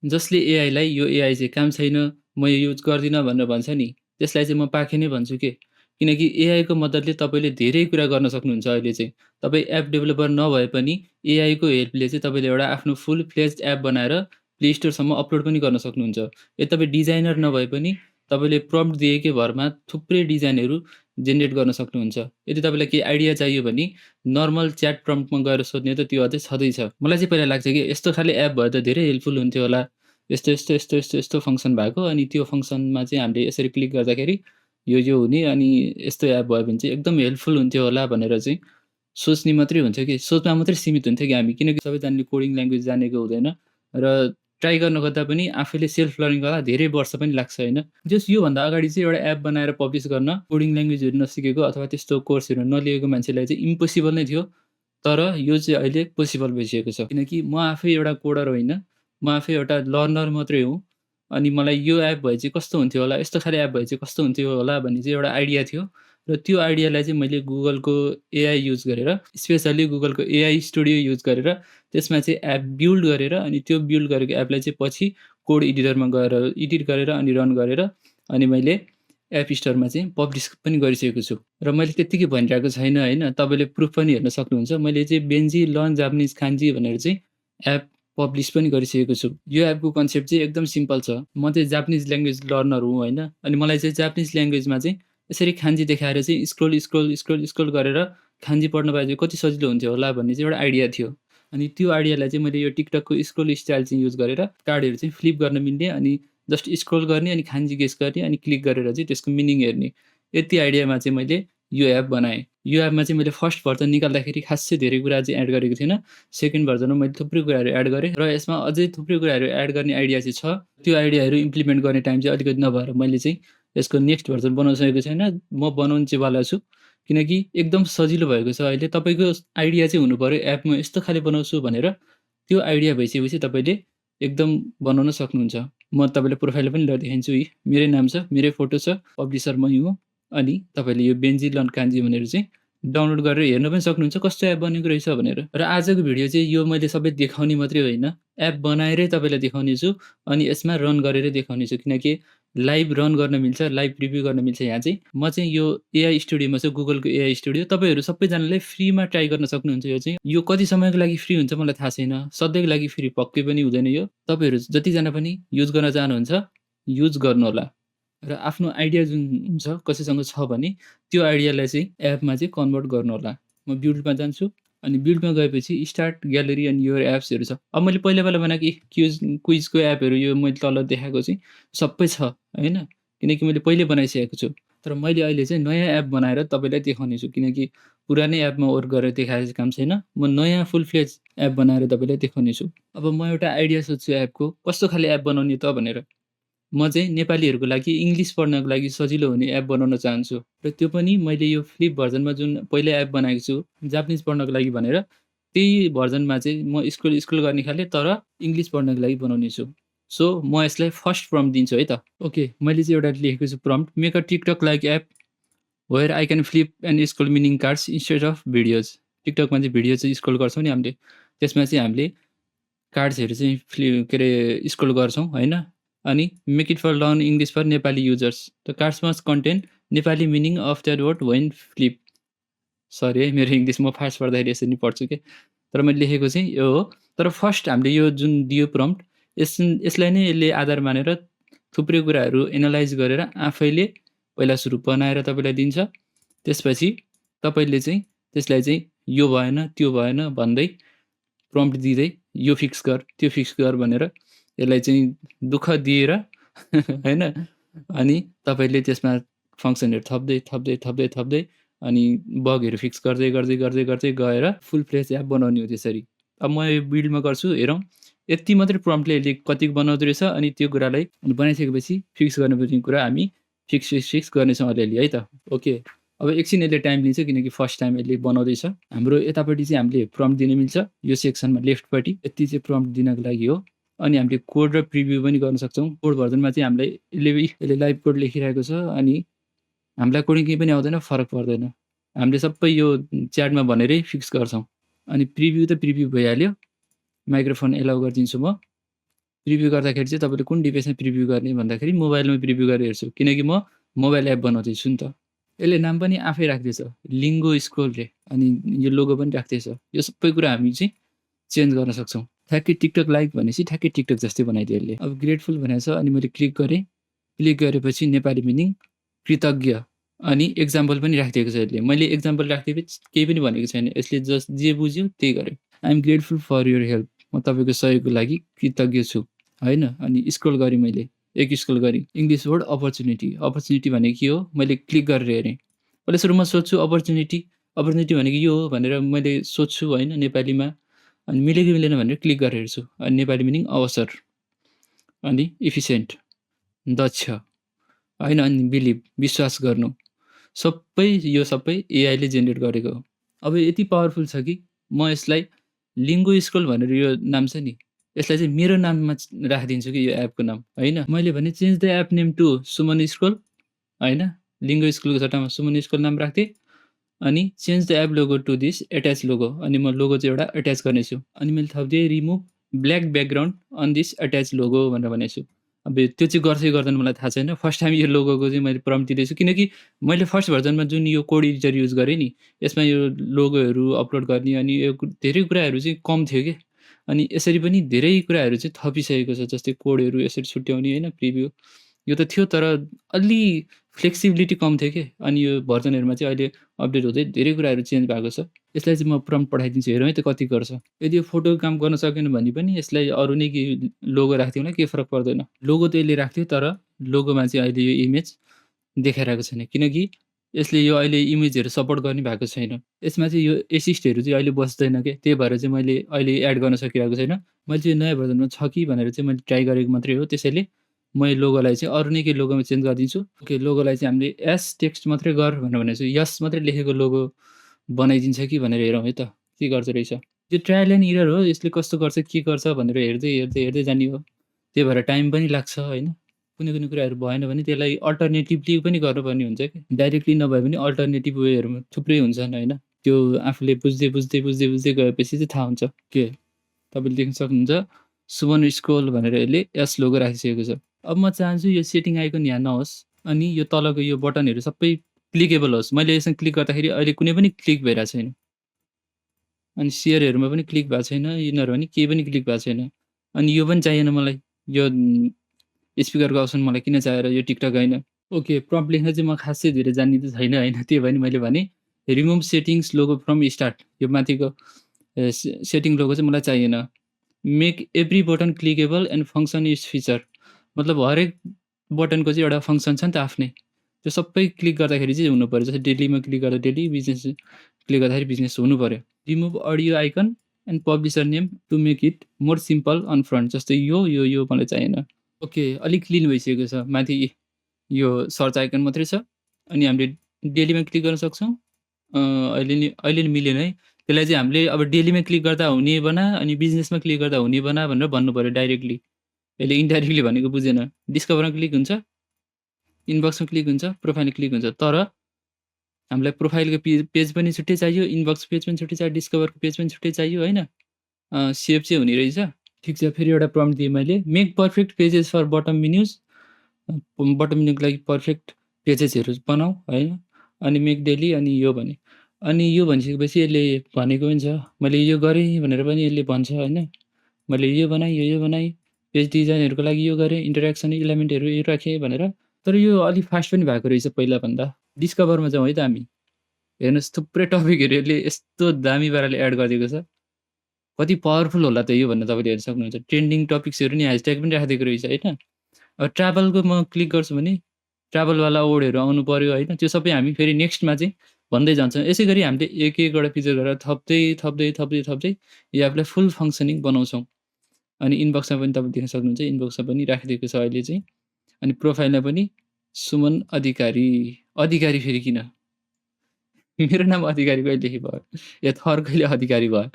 जसले एआईलाई यो एआई चाहिँ काम छैन, म यो युज गर्दिनँ भनेर भन्छ नि, त्यसलाई चाहिँ म पाखे नै भन्छु के। किनकि एआईको मद्दतले तपाईँले धेरै कुरा गर्न सक्नुहुन्छ अहिले चाहिँ। तपाईँ एप डेभलपर नभए पनि एआईको हेल्पले चाहिँ तपाईँले एउटा आफ्नो फुल फ्लेज्ड एप बनाएर प्ले स्टोरसम्म अपलोड पनि गर्न सक्नुहुन्छ। यदि तपाईँ डिजाइनर नभए पनि तपाईँले प्रम्प्ट दिएकै भरमा थुप्रै डिजाइनहरू जेनेरेट गर्न सक्नुहुन्छ। यदि तपाईँलाई केही आइडिया चाहियो भने नर्मल च्याट प्रम्प्टमा गएर सोध्ने त त्यो अझै छँदैछ। मलाई चाहिँ पहिला लाग्छ कि यस्तो खाले एप भए त धेरै हेल्पफुल हुन्थ्यो होला। यस्तो फङ्सन भएको अनि त्यो फङ्सनमा चाहिँ हामीले यसरी क्लिक गर्दाखेरि यो हुने अनि यस्तो एप भयो भने चाहिँ एकदम हेल्पफुल हुन्थ्यो होला भनेर चाहिँ सोच्ने मात्रै हुन्थ्यो कि सोचमा मात्रै सीमित हुन्थ्यो कि हामी। किनकि सबैजनाले कोडिङ ल्याङ्ग्वेज जानेको हुँदैन र ट्राई गर्नु खोज्दा पनि आफैले सेल्फ लर्निङ गर्दा धेरै वर्ष पनि लाग्छ होइन। योभन्दा अगाडि चाहिँ एउटा एप बनाएर पब्लिस गर्न कोडिङ ल्याङ्ग्वेजहरू नसिकेको अथवा त्यस्तो कोर्सहरू नलिएको मान्छेलाई चाहिँ इम्पोसिबल नै थियो। तर यो चाहिँ अहिले पोसिबल भइसकेको छ। किनकि म आफै एउटा कोडर होइन, म आफै एउटा लर्नर मात्रै हुँ। अनि मलाई यो एप भए चाहिँ कस्तो हुन्थ्यो होला, यस्तो खाले एप भए चाहिँ कस्तो हुन्थ्यो होला भन्ने चाहिँ एउटा आइडिया थियो। र त्यो आइडियालाई चाहिँ मैले गुगलको एआई युज गरेर, स्पेसल्ली गुगलको एआई स्टुडियो युज गरेर त्यसमा चाहिँ एप बिल्ड गरेर अनि त्यो बिल्ड गरेको एपलाई चाहिँ पछि कोड एडिटरमा गएर एडिट गरेर अनि रन गरेर अनि मैले एप स्टोरमा चाहिँ पब्लिस पनि गरिसकेको छु। र मैले त्यत्तिकै भनिरहेको छैन होइन, तपाईँले प्रुफ पनि हेर्न सक्नुहुन्छ। मैले चाहिँ बेन्जी लर्न जापानिज खान्जी भनेर चाहिँ एप पब्लिस पनि गरिसकेको छु। यो एपको कन्सेप्ट चाहिँ एकदम सिम्पल छ। म चाहिँ जापानिज ल्याङ्ग्वेज लर्नर हुँ होइन, अनि मलाई चाहिँ जापानिज ल्याङ्ग्वेजमा चाहिँ यसरी खान्जी देखाएर चाहिँ स्क्रोल गरेर खान्जी पढ्न पाए चाहिँ कति सजिलो हुन्थ्यो होला भन्ने चाहिँ एउटा आइडिया थियो। अनि त्यो आइडियालाई चाहिँ मैले यो टिकटकको स्क्रोल स्टाइल चाहिँ युज गरेर कार्डहरू चाहिँ फ्लिप गर्न मिल्ने अनि जस्ट स्क्रोल गर्ने अनि खान्जी गेस गर्ने अनि क्लिक गरेर चाहिँ त्यसको मिनिङ हेर्ने, यति आइडियामा चाहिँ मैले यो एप बनाएँ। यो एपमा चाहिँ मैले फर्स्ट भर्जन निकाल्दाखेरि खासै धेरै कुरा चाहिँ एड गरेको थिइनँ। सेकेन्ड भर्जनमा मैले थुप्रै कुराहरू एड गरेँ र यसमा अझै थुप्रै कुराहरू एड गर्ने आइडिया चाहिँ छ। त्यो आइडियाहरू इम्प्लिमेन्ट गर्ने टाइम चाहिँ अलिकति नभएर मैले चाहिँ यसको नेक्स्ट भर्जन बनाउन सकेको छैन। म बनाउन चाहिँ वाला छु। किनकि एकदम सजिलो भएको छ अहिले। तपाईँको आइडिया चाहिँ हुनुपर्यो एप म यस्तो खाले बनाउँछु भनेर। त्यो आइडिया भइसकेपछि तपाईँले एकदम बनाउन सक्नुहुन्छ। म तपाईँलाई प्रोफाइल पनि लिएर देखाइदिन्छु यी। मेरै नाम छ, मेरै फोटो छ, पब्लिसर मै हुँ। अनि तपाईँले यो बेन्जी लर्न कान्जी भनेर चाहिँ डाउनलोड गरेर हेर्न पनि सक्नुहुन्छ कस्तो एप बनेको रहेछ भनेर। र आजको भिडियो चाहिँ यो मैले सबै देखाउने मात्रै होइन, एप बनाएरै तपाईँलाई देखाउने छु अनि यसमा रन गरेरै देखाउने छु। किनकि लाइभ रन गर्न मिल्छ, लाइभ प्रिभ्यू गर्न मिल्छ यहाँ चाहिँ। म चाहिँ यो एआई स्टुडियोमा छु, गुगलको एआई स्टुडियो। तपाईँहरू सबैजनाले फ्रीमा ट्राई गर्न सक्नुहुन्छ यो चाहिँ। यो कति समयको लागि फ्री हुन्छ मलाई थाहा छैन, सधैँको लागि फ्री पक्कै पनि हुँदैन यो। तपाईँहरू जतिजना पनि युज गर्न चाहनुहुन्छ, युज गर्नुहोला। र आफ्नो आइडिया जुन हुन्छ कसैसँग छ भने त्यो आइडियालाई चाहिँ एपमा चाहिँ कन्भर्ट गर्नुहोला। म बिल्डमा जान्छु अनि बिल्डमा गएपछि स्टार्ट ग्यालरी एन्ड योर एप्सहरू छ। अब मैले पहिला बनाएको क्विजको एपहरू यो मैले तल देखाएको चाहिँ सबै छ होइन, किनकि मैले पहिल्यै बनाइसकेको छु। तर मैले अहिले चाहिँ नयाँ एप बनाएर तपाईँलाई देखाउने छु। किनकि पुरानै एपमा वर्क गरेर देखाएर चाहिँ काम छैन। म नयाँ फुल फ्लेज एप बनाएर तपाईँलाई देखाउने छु। अब म एउटा आइडिया सोध्छु एपको, कस्तो खाले एप बनाउने त भनेर। म चाहिँ नेपालीहरूको लागि इङ्ग्लिस पढ्नको लागि सजिलो हुने एप बनाउन चाहन्छु। र त्यो पनि मैले यो फ्लिप भर्जनमा जुन पहिला एप बनाएको छु जापानिज पढ्नको लागि भनेर, त्यही भर्जनमा चाहिँ म स्क्रोल गर्ने खाले तर इङ्ग्लिस पढ्नको लागि बनाउने छु। सो म यसलाई फर्स्ट प्रम्प्ट दिन्छु है त। ओके, मैले चाहिँ एउटा लेखेको छु prompt, make a TikTok like app where I can flip and scroll meaning cards instead of videos. टिकटकमा चाहिँ भिडियो चाहिँ स्क्रोल गर्छौँ नि हामीले, त्यसमा चाहिँ हामीले कार्ड्सहरू चाहिँ के अरे स्क्रोल गर्छौँ होइन। अनि make it for learn English for Nepali users, the cards must contain Nepali meaning of that word when flip. Sorry है, मेरो इङ्ग्लिस म फास्ट पढ्दाखेरि यसरी नै पढ्छु कि, तर मैले लेखेको चाहिँ यो हो। तर फर्स्ट हामीले यो जुन दियो प्रम्प्ट, यसलाई नै यसले आधार मानेर थुप्रै कुराहरू एनालाइज गरेर आफैले पहिला सुरु बनाएर तपाईँलाई दिन्छ। त्यसपछि तपाईँले चाहिँ त्यसलाई चाहिँ यो भएन त्यो भएन भन्दै प्रम्प्ट दिँदै यो फिक्स गर त्यो फिक्स गर भनेर यसलाई चाहिँ दुःख दिएर होइन, अनि तपाईँले त्यसमा फङ्सनहरू थप्दै अनि बगहरू फिक्स गर्दै गएर फुल फ्लेज एप बनाउने हो त्यसरी। अब म यो बिल्डमा गर्छु, हेरौँ यति मात्रै प्रम्प्टले यसले कति बनाउँदो रहेछ। अनि त्यो कुरालाई बनाइसकेपछि फिक्स गर्नुपर्ने कुरा हामी फिक्स गर्नेछौँ अलिअलि है त। ओके, अब एकछिन यसले टाइम लिन्छ किनकि फर्स्ट टाइम यसले बनाउँदैछ। हाम्रो यतापट्टि चाहिँ हामीले प्रम्प्ट दिन मिल्छ, यो सेक्सनमा लेफ्टपट्टि यति चाहिँ प्रम्प्ट दिनको लागि हो। अनि हामीले कोड र प्रिभ्यू पनि गर्न सक्छौँ। कोड भर्जनमा चाहिँ हामीलाई यसले लाइभ कोड लेखिरहेको छ अनि हामीलाई कोडिङ केही पनि आउँदैन, फरक पर्दैन। हामीले सबै यो च्याटमा भनेरै फिक्स गर्छौँ। अनि प्रिभ्यू त प्रिभ्यू भइहाल्यो, माइक्रोफोन एलाउ गरिदिन्छु म। प्रिभ्यू गर्दाखेरि चाहिँ तपाईँले कुन डिभाइसमा प्रिभ्यू गर्ने भन्दाखेरि मोबाइलमा प्रिभ्यू गरेर हेर्छु, किनकि म मोबाइल एप बनाउँदैछु नि त। यसले नाम पनि आफै राख्दैछ, लिङ्गो स्क्रोलले, अनि यो लोगो पनि राख्दैछ। यो सबै कुरा हामी चाहिँ चेन्ज गर्न सक्छौँ। ठ्याक्कै टिकटक लाइक भनेपछि ठ्याक्कै टिकटक जस्तै बनाइदियो यसले। अब ग्रेटफुल भनेको छ, अनि मैले क्लिक गरेँ। क्लिक गरेपछि नेपाली मिनिङ कृतज्ञ, अनि एक्जाम्पल पनि राखिदिएको छ यसले। मैले एक्जाम्पल राखिदिएपछि केही पनि भनेको छैन, यसले जस्ट जे बुझ्यो त्यही गर्यो। I am grateful for your help, म तपाईँको सहयोगको लागि कृतज्ञ छु, होइन। अनि स्क्रोल गरेँ मैले, एक स्क्रोल गरेँ। इङ्ग्लिस वर्ड अपर्च्युनिटी, अपर्च्युनिटी भनेको के हो मैले क्लिक गरेर हेरेँ। पहिला सुरु म सोध्छु अपर्च्युनिटी भनेको यो हो भनेर मैले सोध्छु, होइन, नेपालीमा। अनि मिल्यो कि मिलेन भनेर क्लिक गरेर हेर्छु। अनि नेपाली मिनिङ अवसर, अनि इफिसियन्ट दक्ष, होइन, अनि बिलिभ विश्वास गर्नु। यो सबै एआईले जेनेरेट गरेको हो। अब यति पावरफुल छ कि म यसलाई लिङ्गो स्क्रोल भनेर यो नाम छ नि, यसलाई चाहिँ मेरो नाममा राखिदिन्छु कि यो एपको नाम, होइन। मैले भने change the app name to Suman scroll, होइन, लिङ्गो स्क्रोलको सट्टामा सुमन स्क्रोल नाम राख्थेँ। अनि change the app logo to this attach logo, अनि म लोगो चाहिँ एउटा एट्याच गर्नेछु। अनि मैले थपिदिएँ remove black background on this attach logo भनेर भनेको छु। अब त्यो चाहिँ गर्छ कि गर्दैन मलाई थाहा छैन। फर्स्ट टाइम यो लोगोको चाहिँ मैले प्रम्प्ट दिँदैछु, किनकि मैले फर्स्ट भर्जनमा जुन यो कोड एडिटर युज गरेँ नि, यसमा यो लोगोहरू अपलोड गर्ने अनि यो धेरै कुराहरू चाहिँ कम थियो कि। अनि यसरी पनि धेरै कुराहरू चाहिँ थपिसकेको छ, जस्तै कोडहरू यसरी छुट्याउने, होइन, प्रिभ्यू यो त थियो, तर अलि फ्लेक्सिबिलिटी कम थियो कि। अनि यो भर्जनहरूमा चाहिँ अहिले अपडेट हुँदै धेरै कुराहरू चेन्ज भएको छ। यसलाई चाहिँ म प्रम्प्ट पठाइदिन्छु, हेरौँ है त कति गर्छ। यदि यो फोटोको काम गर्न सकेन भने पनि यसलाई अरू नै के लोगो राखिदिउँ न, केही फरक पर्दैन। लोगो त यसले राख्थ्यो, तर लोगोमा चाहिँ अहिले यो इमेज देखाइरहेको छैन, किनकि यसले यो अहिले इमेजहरू सपोर्ट गर्ने भएको छैन। यसमा चाहिँ यो एसिस्टहरू चाहिँ अहिले बस्दैन के, त्यही भएर चाहिँ मैले अहिले एड गर्न सकिरहेको छैन। मैले चाहिँ नयाँ भर्जनमा छ कि भनेर चाहिँ मैले ट्राई गरेको मात्रै हो। त्यसैले म यो लोगोलाई चाहिँ अरू नै केही लोगोमा चेन्ज गरिदिन्छु। ओके, लोगोलाई चाहिँ हामीले एस टेक्स्ट मात्रै गर भनेर भनेको छु। यस मात्रै लेखेको लोगो बनाइदिन्छ कि भनेर हेरौँ है त के गर्दो रहेछ। यो ट्रायल एन्ड एरर हो, यसले कस्तो गर्छ के गर्छ भनेर हेर्दै हेर्दै हेर्दै जाने हो। त्यही भएर टाइम पनि लाग्छ, होइन। कुनै कुनै कुराहरू भएन भने त्यसलाई अल्टरनेटिभली पनि गर्नुपर्ने हुन्छ कि, डाइरेक्टली नभए पनि अल्टरनेटिभ वेहरूमा थुप्रै हुन्छन्, होइन। त्यो आफूले बुझ्दै बुझ्दै बुझ्दै बुझ्दै गएपछि चाहिँ थाहा हुन्छ के। तपाईँले देख्न सक्नुहुन्छ सुमन स्क्रोल भनेर यसले एस लोगो राखिसकेको छ। अब म चाहन्छु यो सेटिङ आइकन यहाँ नहोस्, अनि यो तलको यो बटनहरू सबै क्लिकेबल होस्। मैले यसमा क्लिक गर्दाखेरि अहिले कुनै पनि क्लिक भइरहेको छैन, अनि सेयरहरूमा पनि क्लिक भएको छैन, यिनीहरू पनि केही पनि क्लिक भएको छैन। अनि यो पनि चाहिएन मलाई, यो स्पिकरको अप्सन मलाई किन चाहिएर, यो टिकटक होइन। ओके, प्रम्प्ट लेख्न चाहिँ म खासै धेरै जान्ने त छैन, होइन। त्यही भएर मैले भने remove settings logo from start, यो माथिको सेटिङ लोगो चाहिँ मलाई चाहिएन। Make every button clickable and function is feature, मतलब हरेक बटनको चाहिँ एउटा फङ्सन छ नि त आफ्नै, त्यो सबै क्लिक गर्दाखेरि चाहिँ हुनु पऱ्यो। जस्तै डेलीमा क्लिक गर्दा डेली, बिजनेस क्लिक गर्दाखेरि बिजनेस हुनु पऱ्यो। Remove audio icon and publisher name to make it more simple on front, जस्तै यो मलाई चाहिएन। ओके, अलिक क्लिन भइसकेको छ। माथि यो सर्च आइकन मात्रै छ, अनि हामीले डेलीमा क्लिक गर्न सक्छौँ। अहिले नि मिलेन है। त्यसलाई चाहिँ हामीले अब डेलीमा क्लिक गर्दा हुने बना, अनि बिजनेसमा क्लिक गर्दा हुने बना भनेर भन्नु पऱ्यो डाइरेक्टली। यसले इन्डाइरेक्टली भनेको बुझेन। डिस्कभरमा क्लिक हुन्छ, इनबक्समा क्लिक हुन्छ, प्रोफाइलमा क्लिक हुन्छ। तर हामीलाई प्रोफाइलको पेज पनि छुट्टै चाहियो, इनबक्स पेज पनि छुट्टै चाहियो, डिस्कभरको पेज पनि छुट्टै चाहियो, होइन। सेभ चाहिँ हुने रहेछ। ठिक छ, फेरि एउटा प्रम्प्ट दिएँ मैले, make perfect pages for bottom menus, bottom मेन्युको लागि पर्फेक्ट पेजेसहरू बनाऊ, होइन। अनि मेक डेली, अनि यो भने, अनि यो भनिसकेपछि यसले भनेको पनि छ। मैले यो गरेँ भनेर पनि यसले भन्छ, होइन। मैले यो बनाएँ, यो बनाएँ, पेज डिजाइनहरूको लागि यो गरेँ, इन्टरेक्सन इलिमेन्टहरू यो राखेँ भनेर। तर यो अलिक फास्ट पनि भएको रहेछ पहिलाभन्दा। डिस्कभरमा जाउँ है त हामी। हेर्नुहोस्, थुप्रै टपिकहरू यसले यस्तो दामी पाराले एड गरिदिएको छ। कति पावरफुल होला त यो भनेर तपाईँले हेर्न सक्नुहुन्छ। ट्रेन्डिङ टपिक्सहरू नि ह्यासट्याग पनि राखिदिएको रहेछ, होइन। अब ट्राभलको म क्लिक गर्छु भने ट्राभलवाला वर्डहरू आउनु पऱ्यो, होइन। त्यो सबै हामी फेरि नेक्स्टमा चाहिँ भन्दै जान्छौँ। यसै गरी हामीले एक एकवटा फिचर गरेर थप्दै थप्दै थप्दै थप्दै यो एपलाई फुल फङ्सनिङ बनाउँछौँ। अनि इनबक्समा पनि तपाईँ देख्न सक्नुहुन्छ, इनबक्समा पनि राखिदिएको छ अहिले चाहिँ। अनि प्रोफाइलमा पनि सुमन अधिकारी। अधिकारी फेरि किन? मेरो नाम अधिकारी कहिले भयो? या थर कहिले अधिकारी भयो?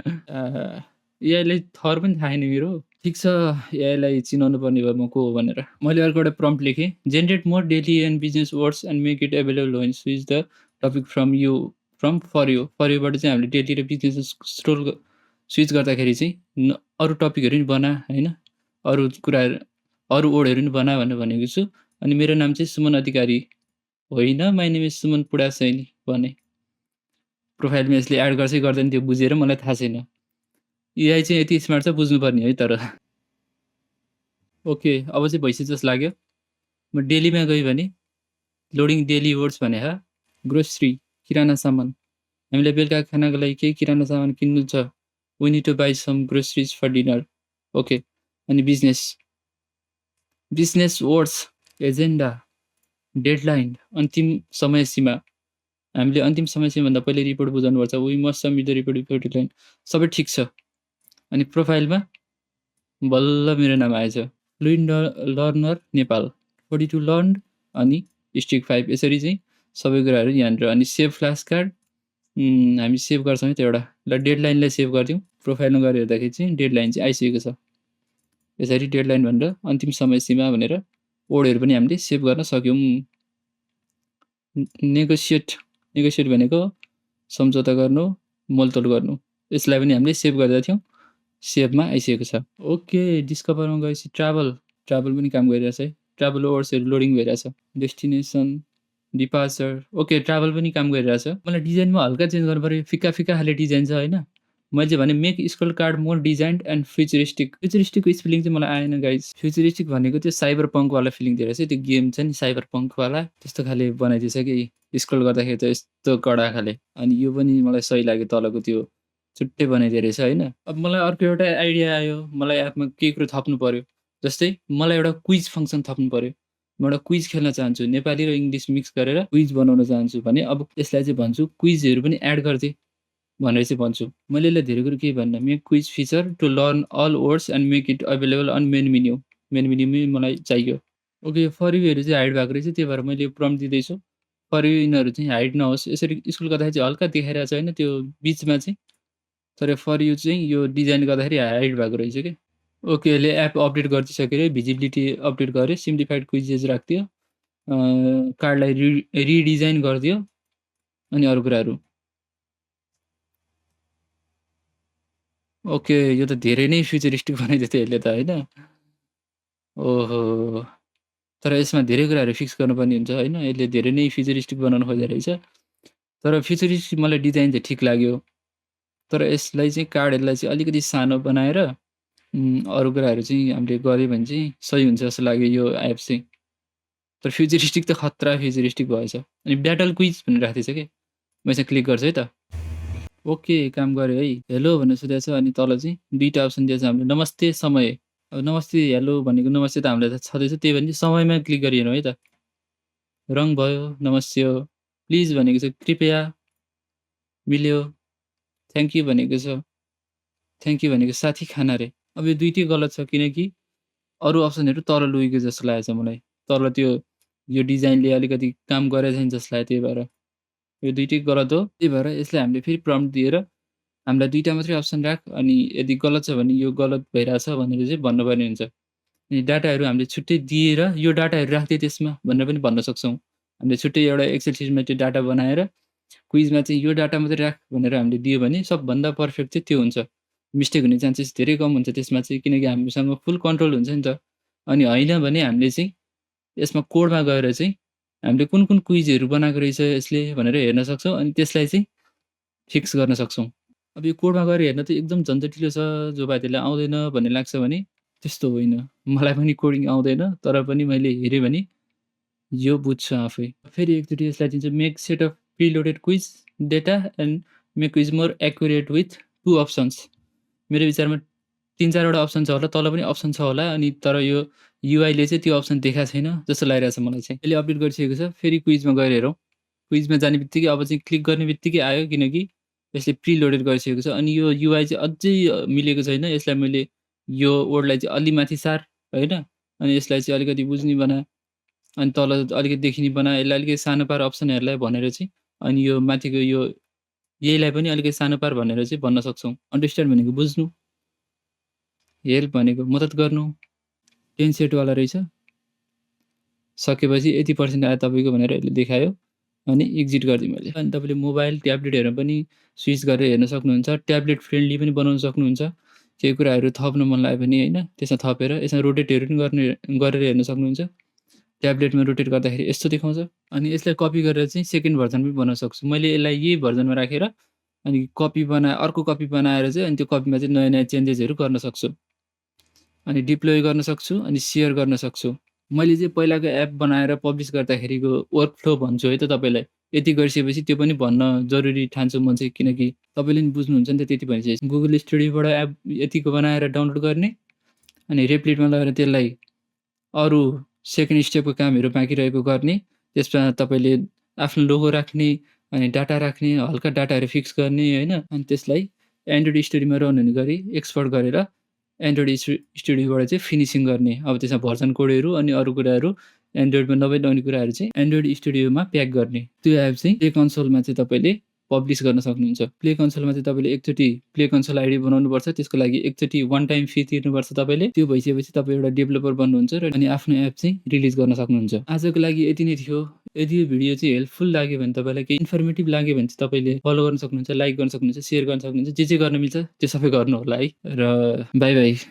एआईलाई थर पनि थाहा छैन मेरो। ठिक छ, एआईलाई चिनाउनु पर्ने भयो म को हो भनेर। मैले अर्को एउटा प्रम्प्ट लेखेँ, generate more daily and business words and make it available when switch the topic from for you. For युबाट चाहिँ हामीले डेली र बिजनेस स्विच गर्दाखेरि चाहिँ अरू टपिकहरू नि बना, होइन। अरू कुराहरू अरू ओडहरू पनि बना भनेर भनेको छु। अनि मेरो नाम चाहिँ सुमन अधिकारी होइन, my name is Suman Pudasaini भने। प्रोफाइलमा यसले एड गर्छ कि गर्दैन त्यो बुझेर मलाई थाहा छैन। एआई चाहिँ यति स्मार्ट छ बुझ्नुपर्ने है तर। ओके, अब चाहिँ भइसक्यो जस्तो लाग्यो। म डेलीमा गएँ भने लोडिङ डेली वर्ड्स भने ग्रोसरी किराना सामान। हामीलाई बेलुका खानाको लागि केही किराना सामान किन्नु छ। We need to buy some groceries for dinner. Okay, अनि बिजनेस वर्ड्स एजेन्डा डेडलाइन अन्तिम समय सीमा। हामीले अन्तिम समय सीमाभन्दा पहिले रिपोर्ट बुझाउनुपर्छ। We must submit the report before deadline. सबै ठिक छ। अनि प्रोफाइलमा बल्ल मेरो नाम आएछ, फ्लुइन्ट लर्नर नेपाल 42 लर्न अनि स्टिक 5 यसरी चाहिँ सबै कुराहरू यहाँनिर। अनि सेभ फ्ल्यास कार्ड हामी सेभ गर्छौँ है त्यो एउटा। ल डेडलाइनलाई सेभ गरिदिउँ। प्रोफाइलमा गएर हेर्दाखेरि चाहिँ डेडलाइन चाहिँ आइसकेको छ। यसरी डेडलाइन भनेर अन्तिम समय सीमा भनेर ओडहरू पनि हामीले सेभ गर्न सक्यौँ। नेगोसिएट भनेको सम्झौता गर्नु, मोलतोल गर्नु। यसलाई पनि हामीले सेभ गरेका थियौँ, सेभमा आइसकेको छ। ओके, डिस्कभरमा गएपछि ट्राभल पनि काम गरिरहेछ है। ट्राभल ओवर्सहरू लोडिङ भइरहेछ। डेस्टिनेसन डिपार्चर ओके, ट्राभल पनि काम गरिरहेछ। मलाई डिजाइनमा हल्का चेन्ज गर्नु पऱ्यो। फिका खाले डिजाइन छ होइन। मैले भने make scroll card more designed and फ्युचरिस्टिकको स्पेलिङ चाहिँ मलाई आएन गाइज। फ्युचरिस्टिक भनेको त्यो साइबर पङ्कवाला फिलिङ दिएर चाहिँ त्यो गेम छ नि साइबर पङ्कवाला त्यस्तो खाले बनाइदिएछ कि स्क्रल गर्दाखेरि त यस्तो कडा खाले। अनि यो पनि मलाई सही लाग्यो, तलको त्यो छुट्टै बनाइदिएर रहेछ होइन। अब मलाई अर्को एउटा आइडिया आयो, मलाई एपमा केही कुरो थप्नु पऱ्यो। जस्तै मलाई एउटा क्विज फङ्सन थप्नु पऱ्यो। म एउटा क्विज खेल्न चाहन्छु, नेपाली र इङ्ग्लिस मिक्स गरेर क्विज बनाउन चाहन्छु भने अब यसलाई चाहिँ भन्छु क्विजहरू पनि एड गरिदिए भनेर चाहिँ भन्छु। मैले यसलाई धेरै कुरो केही भन्न, make quiz feature to learn all words and make it available on main मेन्युमै मलाई चाहियो। ओके, फर यूहरू चाहिँ हाइड भएको रहेछ, त्यही भएर मैले प्रम्प्ट दिँदैछु फर यू यिनीहरू चाहिँ हाइड नहोस्। यसरी स्कुल गर्दाखेरि चाहिँ हल्का देखाइरहेको छ होइन त्यो बिचमा चाहिँ, तर फर यू चाहिँ यो डिजाइन गर्दाखेरि हाइड भएको रहेछ कि। ओके, यसले एप अपडेट गरिदिइसक्यो अरे, भिजिबिलिटी अपडेट गर्यो, सिम्प्लिफाइड क्विजेस राखिदियो, कार्डलाई रिडिजाइन गरिदियो अनि अरू कुराहरू। ओके, यो त धेरै नै फ्युचरिस्टिक बनाइदियो त यसले त होइन। ओहो, तर यसमा धेरै कुराहरू फिक्स गर्नुपर्ने हुन्छ होइन। यसले धेरै नै फ्युचरिस्टिक बनाउनु खोजेको रहेछ। तर फ्युचरिस्टिक मलाई डिजाइन चाहिँ ठिक लाग्यो, तर यसलाई चाहिँ कार्डहरूलाई चाहिँ अलिकति सानो बनाएर अरू कुराहरू चाहिँ हामीले गऱ्यो भने चाहिँ सही हुन्छ जस्तो लाग्यो यो एप चाहिँ। तर फ्युचरिस्टिक त खतरा फ्युचरिस्टिक भएछ। अनि ब्याटल क्विज भनेर राख्दैछ कि, म यसमा क्लिक गर्छु है त। ओके, काम गऱ्यो है। हेलो भनेर सोधेको छ अनि तल चाहिँ दुईवटा अप्सन दिएछ हामीले, नमस्ते समय। अब नमस्ते हेलो भनेको नमस्ते त हामीलाई त छँदैछ, त्यही भने समयमा क्लिक गरिहेरौँ है त। रङ भयो, नमस्ते हो। प्लिज भनेको छ कृपया, मिल्यो। थ्याङ्क यू भनेको छ, थ्याङ्क यू भनेको साथी खाना रे। अब यो दुइटै गलत छ किनकि अरू अप्सनहरू तल लुकेको जस्तो लागेको छ मलाई। तल त्यो यो डिजाइनले अलिकति काम गरेको छैन जस्तो लाग्यो, त्यही भएर यो दुइटै गलत हो। त्यही भएर यसलाई हामीले फेरि प्रम्प्ट दिएर हामीलाई दुईवटा मात्रै अप्सन राख, अनि यदि गलत छ भने यो गलत भइरहेछ भनेर चाहिँ भन्नुपर्ने हुन्छ। अनि डाटाहरू हामीले छुट्टै दिएर यो डाटाहरू राख्दै त्यसमा भनेर पनि भन्न सक्छौँ। हामीले छुट्टै एउटा एक्सेल सिटमा त्यो डाटा बनाएर क्विजमा चाहिँ यो डाटा मात्रै राख भनेर हामीले दियो भने सबभन्दा पर्फेक्ट चाहिँ त्यो हुन्छ। मिस्टेक हुने चान्सेस धेरै कम हुन्छ त्यसमा चाहिँ, किनकि हामीसँग फुल कन्ट्रोल हुन्छ नि त। अनि होइन भने हामीले चाहिँ यसमा कोडमा गएर चाहिँ हामीले कुन क्विजहरू बनाएको रहेछ यसले भनेर हेर्न सक्छौँ, अनि त्यसलाई चाहिँ फिक्स गर्न सक्छौँ। अब यो कोडमा गएर हेर्न त एकदम झन्झटिलो छ, जो बाध्यलाई आउँदैन भन्ने लाग्छ भने त्यस्तो होइन। मलाई पनि कोडिङ आउँदैन, तर पनि मैले हेरेँ भने यो बुझ्छु आफै। फेरि एकचोटि यसलाई दिन्छु, make set of preloaded quiz data and make quiz more accurate with 2 options. मेरो विचारमा 3-4वटा अप्सन छ होला, तल पनि अप्सन छ होला, अनि तर यो युआईले चाहिँ त्यो अप्सन देखाएको छैन जस्तो लागिरहेछ मलाई चाहिँ। यसले अपडेट गरिसकेको छ। फेरि क्विजमा गएर हेरौँ। क्विजमा जाने बित्तिकै अब चाहिँ क्लिक गर्ने बित्तिकै आयो, किनकि यसले प्रिलोडेड गरिसकेको छ। अनि यो युआई चाहिँ अझै मिलेको छैन। यसलाई मैले यो वर्डलाई चाहिँ अलि माथि सार होइन, अनि यसलाई चाहिँ अलिकति बुझ्ने बना, अनि तल अलिकति देखिने बना, यसलाई अलिकति सानो पार अप्सनहरूलाई भनेर चाहिँ, अनि यो माथिको यो यहीलाई पनि अलिकति सानो पार भनेर चाहिँ भन्न सक्छौँ। अन्डरस्ट्यान्ड भनेको बुझ्नु, हेल्प भनेको मद्दत गर्नु। 10 सेटवाला रहेछ। सकेपछि यति % आयो तपाईँको भनेर यसले देखायो, अनि एक्जिट गरिदिएँ मैले। अनि तपाईँले मोबाइल ट्याब्लेटहरू पनि स्विच गरेर हेर्न सक्नुहुन्छ। ट्याब्लेट फ्रेन्डली पनि बनाउन सक्नुहुन्छ, केही कुराहरू थप्न मन लाग्यो भने होइन त्यसमा थपेर यसमा रोटेटहरू पनि गरेर हेर्न सक्नुहुन्छ। ट्याब्लेटमा रोटेट गर्दाखेरि यस्तो देखाउँछ। अनि यसलाई कपी गरेर चाहिँ सेकेन्ड भर्जन पनि बनाउन सक्छु। मैले यसलाई यही भर्जनमा राखेर अनि अर्को कपी बनाएर चाहिँ अनि त्यो कपीमा चाहिँ नयाँ चेन्जेसहरू गर्न सक्छु। अनि डिप्लोय गर्न सक्छु अनि सेयर गर्न सक्छु। मैले चाहिँ पहिलाको एप बनाएर पब्लिस गर्दाखेरिको वर्क फ्लो भन्छु है त तपाईँलाई। यति गरिसकेपछि त्यो पनि भन्न जरुरी ठान्छु म चाहिँ, किनकि तपाईँले पनि बुझ्नुहुन्छ नि त त्यति भनिसकेपछि। गुगल स्टुडियोबाट एप यतिको बनाएर डाउनलोड गर्ने अनि रेप्लिटमा लगेर त्यसलाई अरू सेकेन्ड स्टेपको कामहरू बाँकी रहेको गर्ने। त्यसमा तपाईँले आफ्नो लोगो राख्ने अनि डाटा राख्ने, हल्का डाटाहरू फिक्स गर्ने होइन। अनि त्यसलाई एन्ड्रोइड स्टुडियोमा रन हुने गरी एक्सपोर्ट गरेर एन्ड्रोइड स्टुडियोबाट चाहिँ फिनिसिङ गर्ने। अब त्यसमा भर्जन कोडहरू अनि अरू कुराहरू एन्ड्रोइडमा नभइलाउने कुराहरू चाहिँ एन्ड्रोइड स्टुडियोमा प्याक गर्ने। त्यो एप चाहिँ प्ले कन्सोलमा चाहिँ तपाईँले पब्लिस गर्न सक्नुहुन्छ। प्ले कन्सोलमा चाहिँ तपाईँले एकचोटि प्ले कन्सोल आइडी बनाउनुपर्छ। त्यसको लागि एकचोटि वान टाइम फी तिर्नुपर्छ तपाईँले। त्यो भइसकेपछि तपाईँ एउटा डेभलपर बन्नुहुन्छ र अनि आफ्नो एप चाहिँ रिलिज गर्न सक्नुहुन्छ। आजको लागि यति नै थियो। यदि यो भिडियो चाहिँ हेल्पफुल लाग्यो भने, तपाईँलाई केही इन्फर्मेटिभ लाग्यो भने चाहिँ तपाईँले फलो गर्न सक्नुहुन्छ, लाइक गर्न सक्नुहुन्छ, सेयर गर्न सक्नुहुन्छ। जे गर्न मिल्छ त्यो सबै गर्नु होला है। र बाई बाई।